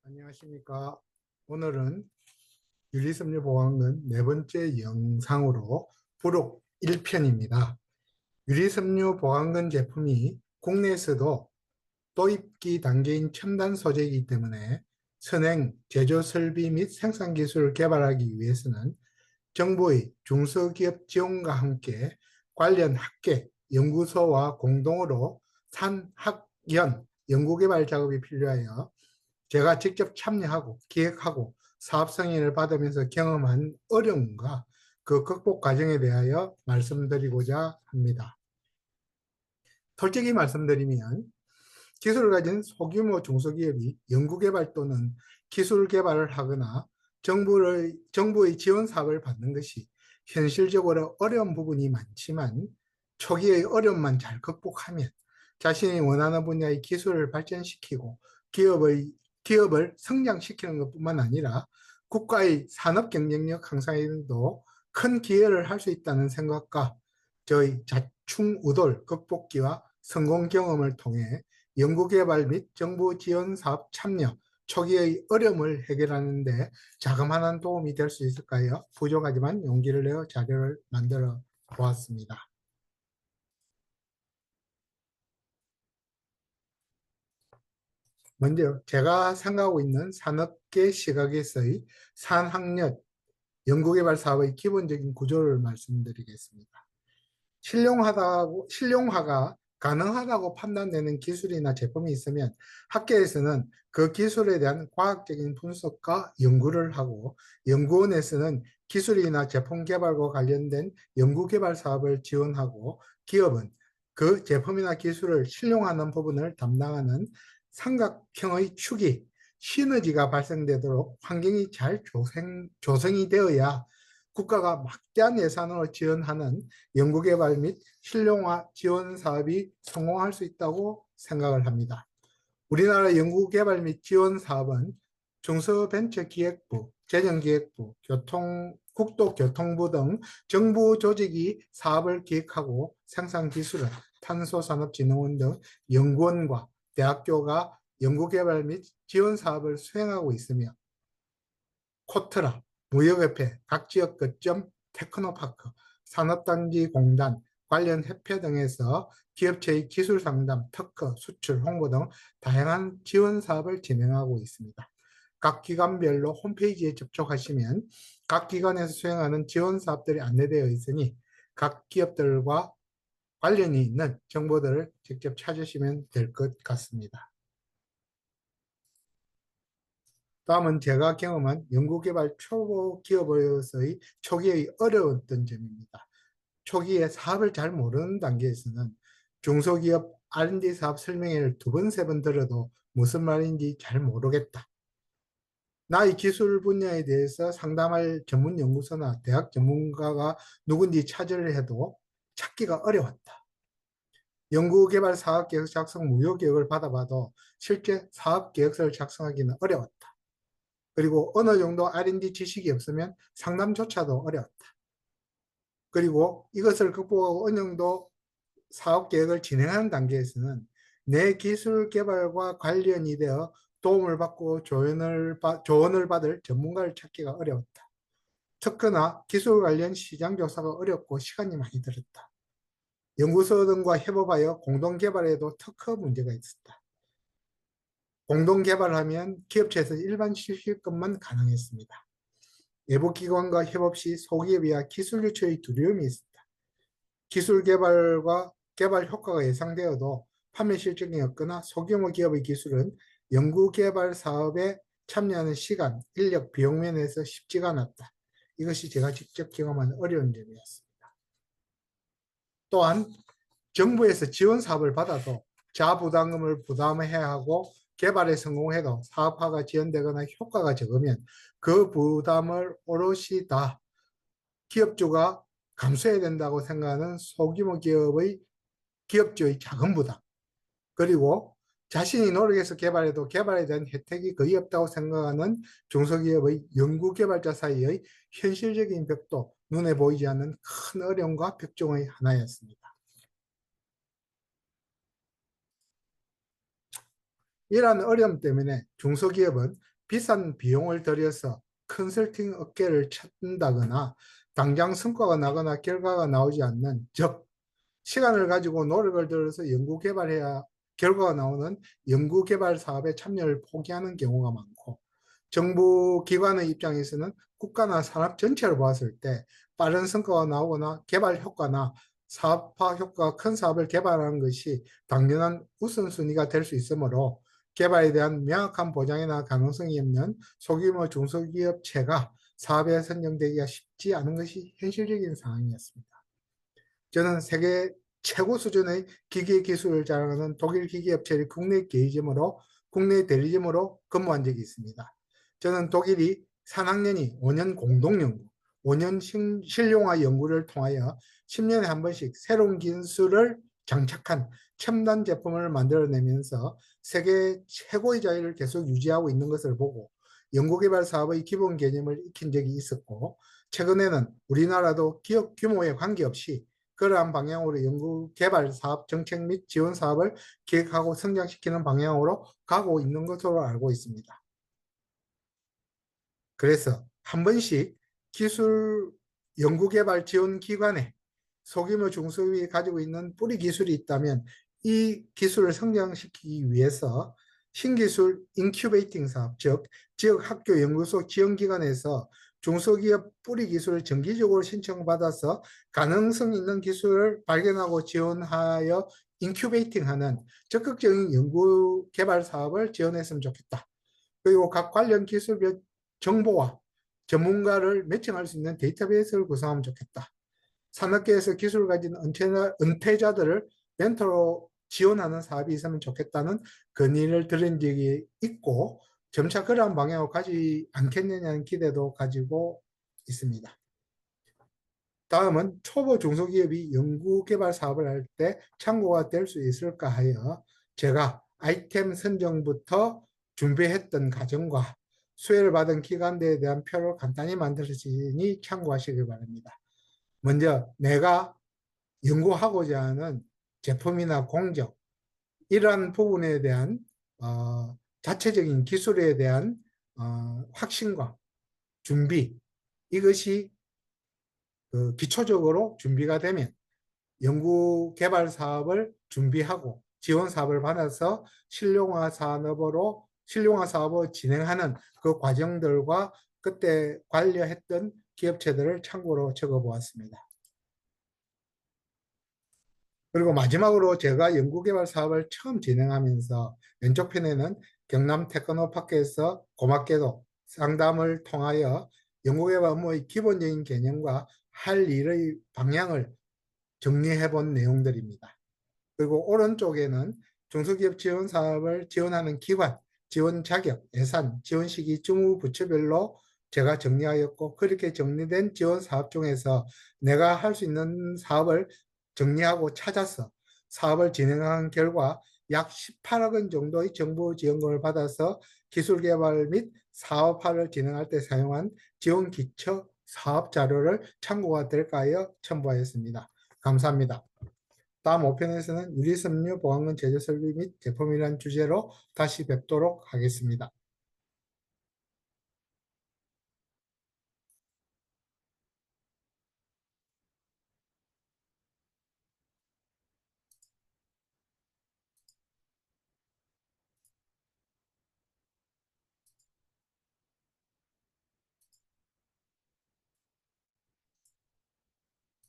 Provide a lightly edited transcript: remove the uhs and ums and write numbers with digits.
안녕하십니까. 오늘은 유리섬유보강은 네 번째 영상으로 부록 1편입니다. 유리섬유보강근 제품이 국내에서도 도입기 단계인 첨단 소재이기 때문에 선행, 제조 설비 및 생산 기술을 개발하기 위해서는 정부의 중소기업 지원과 함께 관련 학계, 연구소와 공동으로 산학연 연구개발 작업이 필요하여 제가 직접 참여하고 기획하고 사업 승인을 받으면서 경험한 어려움과 그 극복 과정에 대하여 말씀드리고자 합니다. 솔직히 말씀드리면 기술을 가진 소규모 중소기업이 연구개발 또는 기술 개발을 하거나 정부의 지원 사업을 받는 것이 현실적으로 어려운 부분이 많지만 초기의 어려움만 잘 극복하면 자신이 원하는 분야의 기술을 발전시키고 기업을 성장시키는 것뿐만 아니라 국가의 산업 경쟁력 향상에도 큰 기여를 할 수 있다는 생각과 저희 자충우돌 극복기와 성공 경험을 통해 연구개발 및 정부 지원 사업 참여, 초기의 어려움을 해결하는 데 자그마한 도움이 될 수 있을까요? 부족하지만 용기를 내어 자료를 만들어 보았습니다. 먼저 제가 생각하고 있는 산업계 시각에서의 산학력 연구개발 사업의 기본적인 구조를 말씀드리겠습니다. 실용화가 가능하다고 판단되는 기술이나 제품이 있으면 학계에서는 그 기술에 대한 과학적인 분석과 연구를 하고 연구원에서는 기술이나 제품 개발과 관련된 연구개발 사업을 지원하고 기업은 그 제품이나 기술을 실용하는 부분을 담당하는 삼각형의 축이 시너지가 발생되도록 환경이 잘 조성이 되어야 국가가 막대한 예산으로 지원하는 연구개발 및 실용화 지원 사업이 성공할 수 있다고 생각을 합니다. 우리나라 연구개발 및 지원 사업은 중소벤처기획부, 재정기획부, 국토교통부 등 정부 조직이 사업을 기획하고 생산기술은 탄소산업진흥원 등 연구원과 대학교가 연구개발 및 지원 사업을 수행하고 있으며 코트라, 무역협회, 각 지역 거점, 테크노파크, 산업단지 공단, 관련 협회 등에서 기업체의 기술 상담, 특허, 수출, 홍보 등 다양한 지원 사업을 진행하고 있습니다. 각 기관별로 홈페이지에 접촉하시면 각 기관에서 수행하는 지원 사업들이 안내되어 있으니 각 기업들과 관련이 있는 정보들을 직접 찾으시면 될 것 같습니다. 다음은 제가 경험한 연구개발 초보 기업에서의 초기의 어려웠던 점입니다. 초기에 사업을 잘 모르는 단계에서는 중소기업 R&D 사업 설명회를 두 번, 세 번 들어도 무슨 말인지 잘 모르겠다. 나의 기술 분야에 대해서 상담할 전문 연구소나 대학 전문가가 누군지 찾으려 해도 찾기가 어려웠다. 연구개발 사업계획 작성 무효계획을 받아봐도 실제 사업계획서를 작성하기는 어려웠다. 그리고 어느 정도 R&D 지식이 없으면 상담조차도 어려웠다. 그리고 이것을 극복하고 어느 정도 사업 계획을 진행하는 단계에서는 내 기술 개발과 관련이 되어 도움을 받고 조언을 받을 전문가를 찾기가 어려웠다. 특히나 기술 관련 시장 조사가 어렵고 시간이 많이 들었다. 연구소 등과 협업하여 공동 개발에도 특허 문제가 있었다. 공동 개발하면 기업체에서 일반 실시급만 가능했습니다. 외부 기관과 협업 시 소기업이야 기술 유출의 두려움이 있습니다. 기술 개발과 개발 효과가 예상되어도 판매 실적이 없거나 소규모 기업의 기술은 연구 개발 사업에 참여하는 시간, 인력, 비용 면에서 쉽지가 않았다. 이것이 제가 직접 경험한 어려운 점이었습니다. 또한 정부에서 지원 사업을 받아도 자부담금을 부담해야 하고 개발에 성공해도 사업화가 지연되거나 효과가 적으면 그 부담을 오롯이 다 기업주가 감수해야 된다고 생각하는 소규모 기업주의 자금 부담, 그리고 자신이 노력해서 개발해도 개발에 대한 혜택이 거의 없다고 생각하는 중소기업의 연구개발자 사이의 현실적인 벽도 눈에 보이지 않는 큰 어려움과 벽 중의 하나였습니다. 이러한 어려움 때문에 중소기업은 비싼 비용을 들여서 컨설팅 업계를 찾는다거나 당장 성과가 나거나 결과가 나오지 않는, 즉 시간을 가지고 노력을 들여서 연구개발해야 결과가 나오는 연구개발 사업에 참여를 포기하는 경우가 많고, 정부 기관의 입장에서는 국가나 산업 전체를 보았을 때 빠른 성과가 나오거나 개발 효과나 사업화 효과가 큰 사업을 개발하는 것이 당연한 우선순위가 될 수 있으므로 개발에 대한 명확한 보장이나 가능성이 없는 소규모 중소기업체가 사업에 선정되기가 쉽지 않은 것이 현실적인 상황이었습니다. 저는 세계 최고 수준의 기계 기술을 자랑하는 독일 기계업체의 국내 계이점으로 국내 대리점으로 근무한 적이 있습니다. 저는 독일이 산학년이 5년 공동연구, 5년 실용화 연구를 통하여 10년에 한 번씩 새로운 기술을 장착한 첨단 제품을 만들어내면서 세계 최고의 자리를 계속 유지하고 있는 것을 보고 연구개발 사업의 기본 개념을 익힌 적이 있었고, 최근에는 우리나라도 기업 규모에 관계없이 그러한 방향으로 연구개발 사업 정책 및 지원 사업을 기획하고 성장시키는 방향으로 가고 있는 것으로 알고 있습니다. 그래서 한 번씩 기술 연구개발 지원 기관에 소규모 중소기업이 가지고 있는 뿌리 기술이 있다면 이 기술을 성장시키기 위해서 신기술 인큐베이팅 사업, 즉 지역 학교 연구소 지원기관에서 중소기업 뿌리 기술을 정기적으로 신청받아서 가능성 있는 기술을 발견하고 지원하여 인큐베이팅하는 적극적인 연구 개발 사업을 지원했으면 좋겠다. 그리고 각 관련 기술별 정보와 전문가를 매칭할 수 있는 데이터베이스를 구성하면 좋겠다. 산업계에서 기술을 가진 은퇴자들을 멘토로 지원하는 사업이 있으면 좋겠다는 건의를 들은 적이 있고, 점차 그러한 방향으로 가지 않겠느냐는 기대도 가지고 있습니다. 다음은 초보 중소기업이 연구개발 사업을 할 때 참고가 될 수 있을까 하여 제가 아이템 선정부터 준비했던 과정과 수혜를 받은 기관들에 대한 표를 간단히 만들었으니 참고하시기 바랍니다. 먼저 내가 연구하고자 하는 제품이나 공정, 이러한 부분에 대한 자체적인 기술에 대한 확신과 준비, 이것이 기초적으로 준비가 되면 연구 개발 사업을 준비하고 지원 사업을 받아서 실용화 사업을 진행하는 그 과정들과 그때 관여했던 기업체들을 참고로 적어 보았습니다. 그리고 마지막으로 제가 연구개발 사업을 처음 진행하면서 왼쪽 편에는 경남 테크노파크에서 고맙게도 상담을 통하여 연구개발 업무의 기본적인 개념과 할 일의 방향을 정리해 본 내용들입니다. 그리고 오른쪽에는 중소기업 지원 사업을 지원하는 기관, 지원 자격, 예산, 지원 시기, 주무 부처별로 제가 정리하였고, 그렇게 정리된 지원 사업 중에서 내가 할 수 있는 사업을 정리하고 찾아서 사업을 진행한 결과 약 18억 원 정도의 정부 지원금을 받아서 기술 개발 및 사업화를 진행할 때 사용한 지원 기초 사업 자료를 참고가 될까 하여 첨부하였습니다. 감사합니다. 다음 5편에서는 유리섬유 보강근 제조 설비 및 제품이라는 주제로 다시 뵙도록 하겠습니다.